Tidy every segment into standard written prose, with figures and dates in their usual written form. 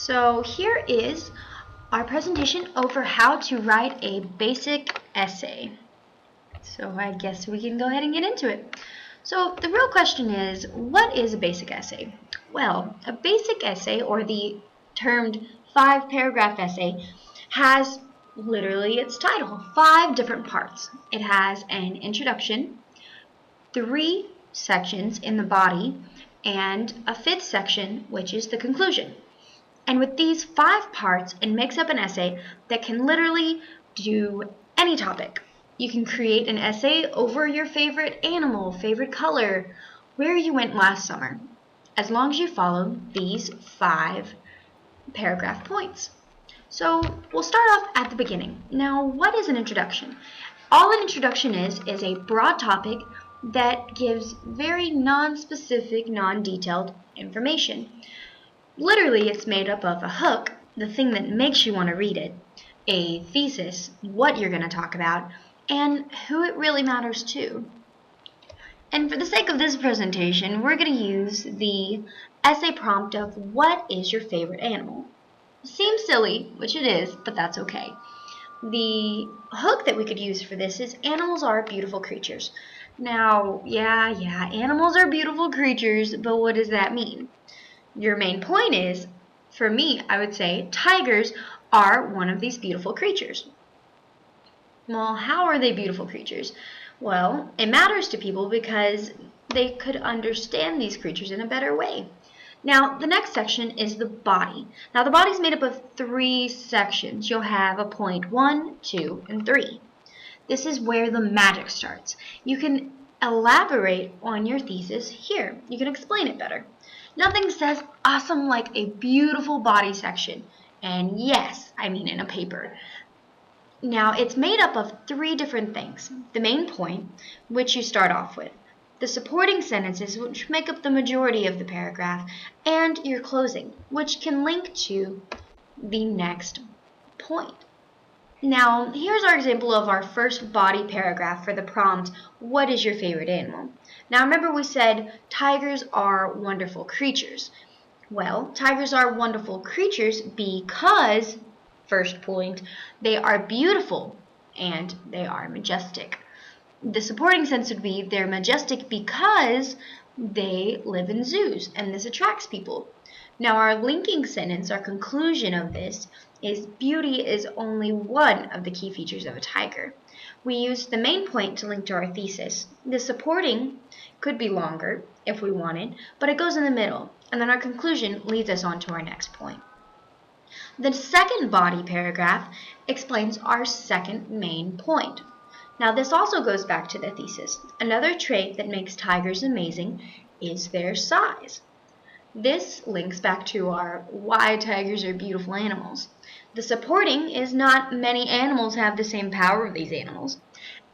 So here is our presentation over how to write a basic essay. So I guess we can go ahead and get into it. So the real question is, what is a basic essay? Well, a basic essay, or the termed 5-paragraph essay, has literally its title, 5 different parts. It has an introduction, 3 sections in the body, and a 5th section, which is the conclusion. And with these 5 parts, it makes up an essay that can literally do any topic. You can create an essay over your favorite animal, favorite color, where you went last summer, as long as you follow these 5 paragraph points. So we'll start off at the beginning. Now, what is an introduction? All an introduction is a broad topic that gives very non-specific, non-detailed information. Literally, it's made up of a hook, the thing that makes you want to read it, a thesis, what you're going to talk about, and who it really matters to. And for the sake of this presentation, we're going to use the essay prompt of what is your favorite animal? Seems silly, which it is, but that's okay. The hook that we could use for this is animals are beautiful creatures. Now, yeah, animals are beautiful creatures, but what does that mean? Your main point is, for me, I would say tigers are one of these beautiful creatures. Well, how are they beautiful creatures? Well, it matters to people because they could understand these creatures in a better way. Now, the next section is the body. Now, the body is made up of 3 sections. You'll have a point 1, 2, and 3. This is where the magic starts. You can elaborate on your thesis here. You can explain it better. Nothing says awesome like a beautiful body section. And yes, I mean in a paper. Now, it's made up of 3 different things. The main point, which you start off with, the supporting sentences, which make up the majority of the paragraph, and your closing, which can link to the next point. Now, here's our example of our first body paragraph for the prompt, what is your favorite animal? Now, remember we said tigers are wonderful creatures. Well, tigers are wonderful creatures because, first point, they are beautiful and they are majestic. The supporting sentence would be they're majestic because they live in zoos and this attracts people. Now, our linking sentence, our conclusion of this, is beauty is only one of the key features of a tiger. We use the main point to link to our thesis. The supporting could be longer if we wanted, but it goes in the middle, and then our conclusion leads us on to our next point. The second body paragraph explains our second main point. Now, this also goes back to the thesis. Another trait that makes tigers amazing is their size. This links back to our why tigers are beautiful animals. The supporting is not many animals have the same power of these animals.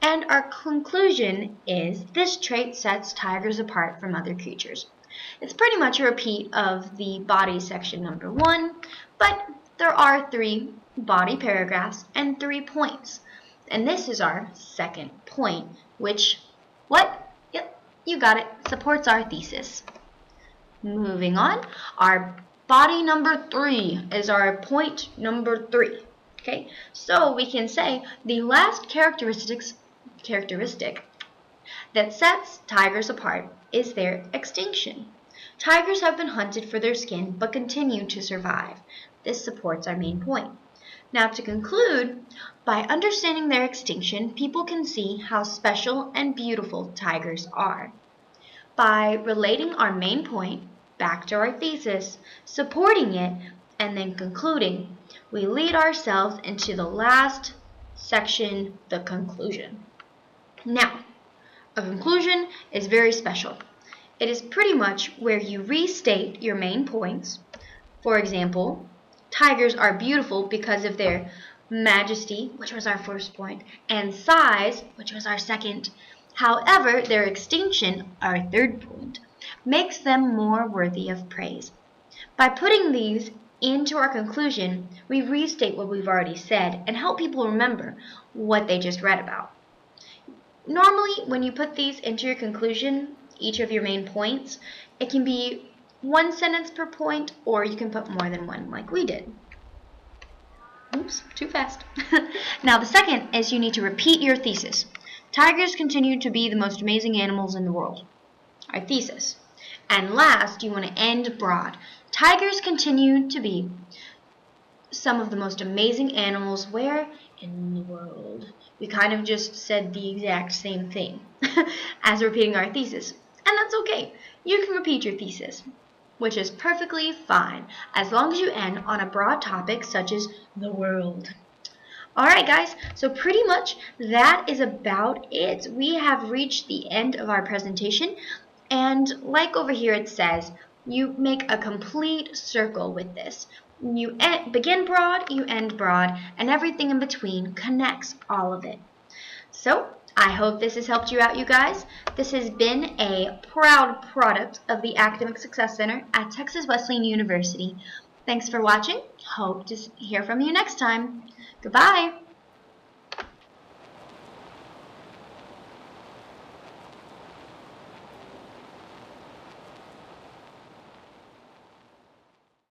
And our conclusion is this trait sets tigers apart from other creatures. It's pretty much a repeat of the body section number 1, but there are 3 body paragraphs and 3 points. And this is our second point, which, Yep, you got it, supports our thesis. Moving on, our body number 3 is our point number 3. Okay, so we can say the last characteristic that sets tigers apart is their extinction. Tigers have been hunted for their skin but continue to survive. This supports our main point. Now, to conclude, by understanding their extinction, people can see how special and beautiful tigers are. By relating our main point back to our thesis, supporting it, and then concluding, we lead ourselves into the last section, the conclusion. Now, a conclusion is very special. It is pretty much where you restate your main points. For example, tigers are beautiful because of their majesty, which was our first point, and size, which was our second. However, their extinction, our third point, makes them more worthy of praise. By putting these into our conclusion, we restate what we've already said and help people remember what they just read about. Normally, when you put these into your conclusion, each of your main points, it can be one sentence per point, or you can put more than one like we did. Oops, too fast. Now the second is you need to repeat your thesis. Tigers continue to be the most amazing animals in the world. Our thesis. And last, you want to end broad. Tigers continue to be some of the most amazing animals where in the world. We kind of just said the exact same thing as repeating our thesis. And that's okay. You can repeat your thesis, which is perfectly fine, as long as you end on a broad topic such as the world. Alright guys, so pretty much that is about it. We have reached the end of our presentation, and like over here it says, you make a complete circle with this. You begin broad, you end broad, and everything in between connects all of it. So, I hope this has helped you out, you guys. This has been a proud product of the Academic Success Center at Texas Wesleyan University. Thanks for watching. Hope to hear from you next time. Goodbye.